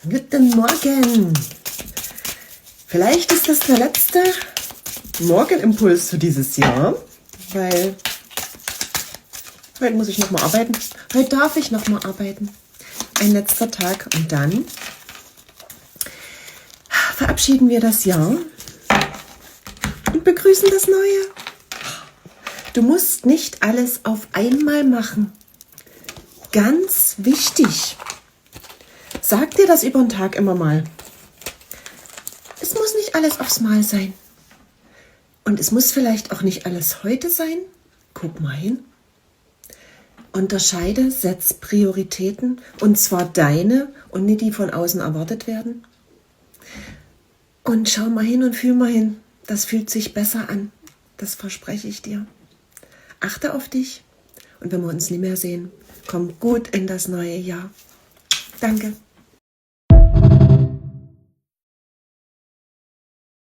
Guten Morgen. Vielleicht ist das der letzte Morgenimpuls für dieses Jahr, weil heute muss ich nochmal arbeiten. Heute darf ich nochmal arbeiten. Ein letzter Tag und dann verabschieden wir das Jahr und begrüßen das Neue. Du musst nicht alles auf einmal machen. Ganz wichtig. Sag dir das über den Tag immer mal. Es muss nicht alles aufs Mal sein. Und es muss vielleicht auch nicht alles heute sein. Guck mal hin. Unterscheide, setz Prioritäten. Und zwar deine und nicht die von außen erwartet werden. Und schau mal hin und fühl mal hin. Das fühlt sich besser an. Das verspreche ich dir. Achte auf dich. Und wenn wir uns nicht mehr sehen, komm gut in das neue Jahr. Danke.